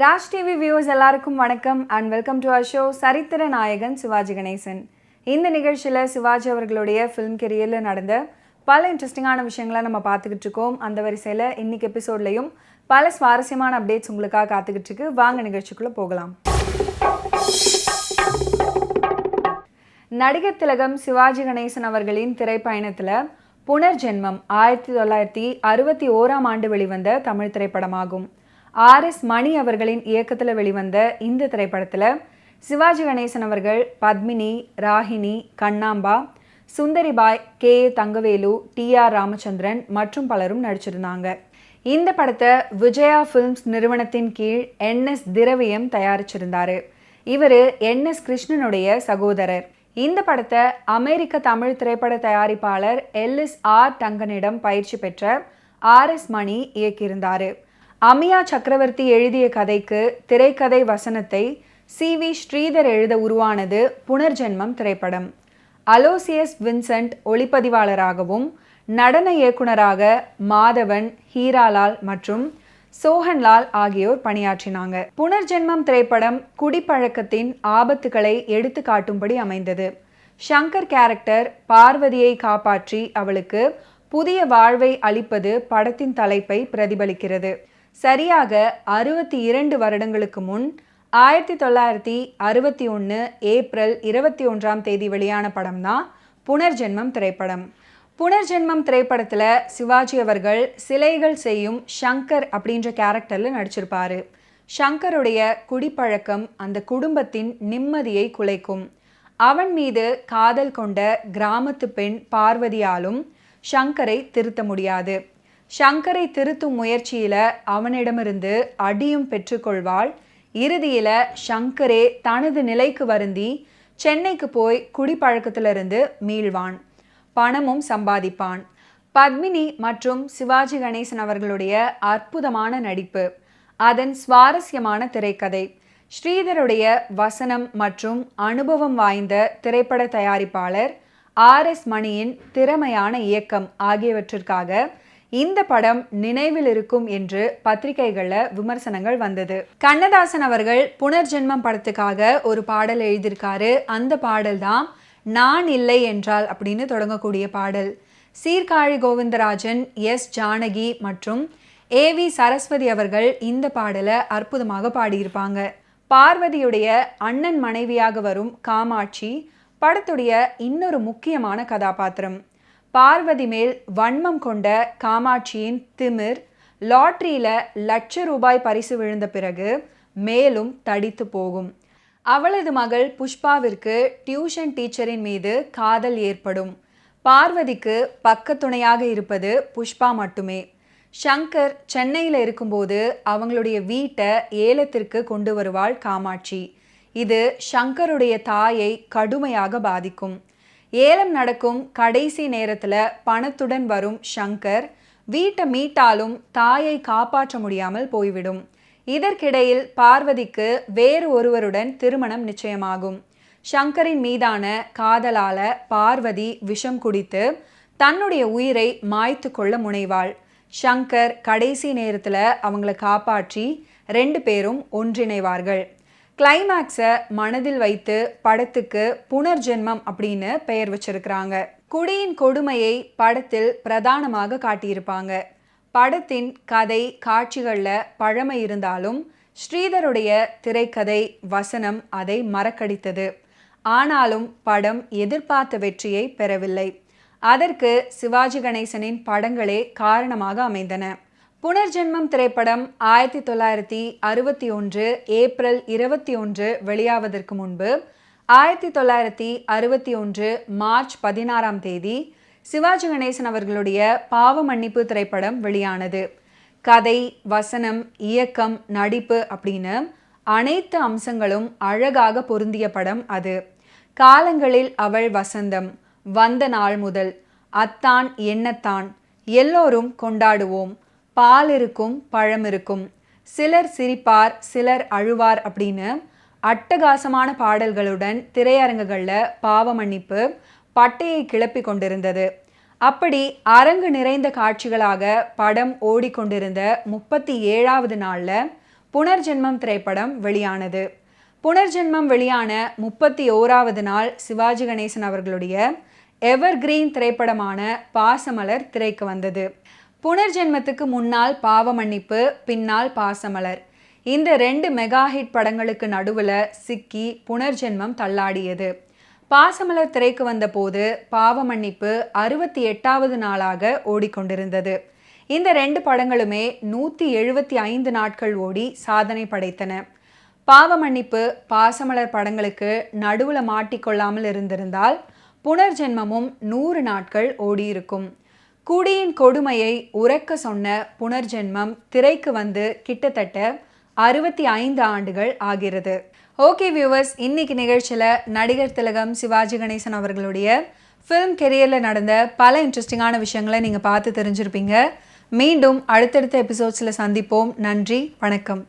Raj TV viewers எல்லாருக்கும் வணக்கம் and welcome to our show சரித்திர நாயகன் சிவாஜி கணேசன். இந்த நிகழ்ச்சியில் சிவாஜி அவர்களுடைய ஃபிலிம் கெரியரில் நடந்த பல இன்ட்ரெஸ்டிங்கான விஷயங்களை நம்ம பார்த்துக்கிட்டு இருக்கோம். அந்த வரிசையில் இன்னைக்கு எபிசோட்லையும் பல சுவாரஸ்யமான அப்டேட்ஸ் உங்களுக்காக காத்துக்கிட்டு இருக்கு. வாங்க நிகழ்ச்சிக்குள்ளே போகலாம். நடிகர் திலகம் சிவாஜி கணேசன் அவர்களின் திரைப்பயணத்தில் புனர்ஜென்மம் 1961 வெளிவந்த தமிழ் திரைப்படமாகும். RS மணி அவர்களின் இயக்கத்தில் வெளிவந்த இந்த திரைப்படத்தில் சிவாஜி கணேசன் அவர்கள் பத்மினி, ராகினி, கண்ணாம்பா, சுந்தரிபாய், KA தங்கவேலு, TR ராமச்சந்திரன் மற்றும் பலரும் நடிச்சிருந்தாங்க. இந்த படத்தை விஜயா ஃபிலிம்ஸ் நிறுவனத்தின் கீழ் NS திரவியம் தயாரிச்சிருந்தாரு. இவர் NS கிருஷ்ணனுடைய சகோதரர். இந்த படத்தை அமெரிக்க தமிழ் திரைப்பட தயாரிப்பாளர் LSR டங்கனிடம் பயிற்சி பெற்ற RS மணி இயக்கியிருந்தார். அமியா சக்கரவர்த்தி எழுதிய கதைக்கு திரைக்கதை வசனத்தை CV ஸ்ரீதர் எழுத உருவானது புனர்ஜென்மம் திரைப்படம். அலோசியஸ் வின்சென்ட் ஒளிப்பதிவாளராகவும் நடன இயக்குனராக மாதவன், ஹீராலால் மற்றும் சோஹன்லால் ஆகியோர் பணியாற்றினாங்க. புனர்ஜென்மம் திரைப்படம் குடிப்பழக்கத்தின் ஆபத்துக்களை எடுத்து காட்டும்படி அமைந்தது. ஷங்கர் கேரக்டர் பார்வதியை காப்பாற்றி அவளுக்கு புதிய வாழ்வை அளிப்பது படத்தின் தலைப்பை பிரதிபலிக்கிறது. சரியாக 62 வருடங்களுக்கு முன் 1961 ஏப்ரல் 21 வெளியான படம் தான் புனர்ஜென்மம் திரைப்படம். புனர்ஜென்மம் திரைப்படத்தில் சிவாஜி அவர்கள் சிலைகள் செய்யும் ஷங்கர் அப்படின்ற கேரக்டரில் நடிச்சிருப்பாரு. ஷங்கருடைய குடிப்பழக்கம் அந்த குடும்பத்தின் நிம்மதியை குலைக்கும். அவன் மீது காதல் கொண்ட கிராமத்து பெண் பார்வதியாலும் ஷங்கரை திருத்த முடியாது. ஷங்கரை திருத்தும் முயற்சியில் அவனிடமிருந்து அடியும் பெற்றுக்கொள்வாள். இறுதியில் ஷங்கரே தனது நிலைக்கு வருந்தி சென்னைக்கு போய் குடிப்பழக்கத்திலிருந்து மீள்வான், பணமும் சம்பாதிப்பான். பத்மினி மற்றும் சிவாஜி கணேசன் அவர்களுடைய அற்புதமான நடிப்பு, அதன் சுவாரஸ்யமான திரைக்கதை, ஸ்ரீதருடைய வசனம் மற்றும் அனுபவம் வாய்ந்த திரைப்பட தயாரிப்பாளர் RS மணியின் திறமையான இயக்கம் ஆகியவற்றிற்காக இந்த படம் நினைவில் இருக்கும் என்று பத்திரிகைகளில் விமர்சனங்கள் வந்தது. கண்ணதாசன் அவர்கள் புனர்ஜென்மம் படத்துக்காக ஒரு பாடல் எழுதியிருக்காரு. அந்த பாடல் தான் நான் இல்லை என்றால் அப்படின்னு தொடங்கக்கூடிய பாடல். சீர்காழி கோவிந்தராஜன், S ஜானகி மற்றும் AV சரஸ்வதி அவர்கள் இந்த பாடலை அற்புதமாக பாடியிருப்பாங்க. பார்வதியுடைய அண்ணன் மனைவியாக வரும் காமாட்சி படத்துடைய இன்னொரு முக்கியமான கதாபாத்திரம். பார்வதி மேல் வன்மம் கொண்ட காமாட்சியின் திமிர் லாட்ரியில் ₹1,00,000 பரிசு விழுந்த பிறகு மேலும் தடித்து போகும். அவளது மகள் புஷ்பாவிற்கு டியூஷன் டீச்சரின் மீது காதல் ஏற்படும். பார்வதிக்கு பக்கத்துணையாக இருப்பது புஷ்பா மட்டுமே. ஷங்கர் சென்னையில் இருக்கும்போது அவங்களுடைய வீட்டை ஏலத்திற்கு கொண்டு வருவாள் காமாட்சி. இது ஷங்கருடைய தாயை கடுமையாக பாதிக்கும். ஏலம் நடக்கும் கடைசி நேரத்தில் பணத்துடன் வரும் ஷங்கர் வீட்டை மீட்டாலும் தாயை காப்பாற்ற முடியாமல் போய்விடும். இதற்கிடையில் பார்வதிக்கு வேறு ஒருவருடன் திருமணம் நிச்சயமாகும். ஷங்கரின் மீதான காதலால பார்வதி விஷம் குடித்து தன்னுடைய உயிரை மாய்த்து கொள்ள முனைவாள். ஷங்கர் கடைசி நேரத்தில் அவங்கள காப்பாற்றி 2 பேரும் ஒன்றிணைவார்கள். கிளைமேக்ஸை மனதில் வைத்து படத்துக்கு புனர்ஜென்மம் அப்படின்னு பெயர் வச்சிருக்கிறாங்க. குடியின் கொடுமையை படத்தில் பிரதானமாக காட்டியிருப்பாங்க. படத்தின் கதை காட்சிகளில் பழமை இருந்தாலும் ஸ்ரீதருடைய திரைக்கதை வசனம் அதை மறக்கடித்தது. ஆனாலும் படம் எதிர்பார்த்த வெற்றியை பெறவில்லை. அதற்கு சிவாஜி கணேசனின் படங்களே காரணமாக அமைந்தன. புனர்ஜென்மம் திரைப்படம் 1961 ஏப்ரல் 21 வெளியாவதற்கு முன்பு 1961 மார்ச் 16 சிவாஜி கணேசன் அவர்களுடைய பாவ மன்னிப்பு திரைப்படம் வெளியானது. கதை, வசனம், இயக்கம், நடிப்பு அப்படின்னு அனைத்து அம்சங்களும் அழகாக பொருந்திய படம் அது. காலங்களில் அவள் வசந்தம், வந்த நாள் முதல், அத்தான் என்னத்தான், எல்லோரும் கொண்டாடுவோம், பால் இருக்கும் பழம் இருக்கும், சிலர் சிரிப்பார் சிலர் அழுவார் அப்படின்னு அட்டகாசமான பாடல்களுடன் திரையரங்குகளில் பாவ மன்னிப்பு பட்டையை கிளப்பி கொண்டிருந்தது. அப்படி அரங்கு நிறைந்த காட்சிகளாக படம் ஓடிக்கொண்டிருந்த 37வது நாளில் புனர்ஜென்மம் திரைப்படம் வெளியானது. புனர்ஜென்மம் வெளியான 31வது நாள் சிவாஜி கணேசன் அவர்களுடைய எவர்கிரீன் திரைப்படமான பாசமலர் திரைக்கு வந்தது. புனர்ஜென்மத்துக்கு முன்னால் பாவமன்னிப்பு, பின்னால் பாசமலர், இந்த 2 மெகா ஹிட் படங்களுக்கு நடுவில் சிக்கி புனர்ஜென்மம் தள்ளாடியது. பாசமலர் திரைக்கு வந்தபோது பாவமன்னிப்பு 68வது நாளாக ஓடிக்கொண்டிருந்தது. இந்த 2 படங்களுமே 175 நாட்கள் ஓடி சாதனை படைத்தன. பாவமன்னிப்பு, பாசமலர் படங்களுக்கு நடுவில் மாட்டிக்கொள்ளாமல் இருந்திருந்தால் புனர்ஜென்மமும் 100 நாட்கள் ஓடியிருக்கும். குடியின் கொடுமையை உரக்க சொன்ன புனர்ஜென்மம் திரைக்கு வந்து கிட்டத்தட்ட 65 ஆண்டுகள் ஆகிறது. ஓகே வியூவர்ஸ், இன்னைக்கு நிகழ்ச்சியில் நடிகர் திலகம் சிவாஜி கணேசன் அவர்களுடைய ஃபிலிம் கெரியரில் நடந்த பல இன்ட்ரெஸ்டிங்கான விஷயங்களை நீங்கள் பார்த்து தெரிஞ்சிருப்பீங்க. மீண்டும் அடுத்தடுத்த எபிசோட்ஸில் சந்திப்போம். நன்றி, வணக்கம்.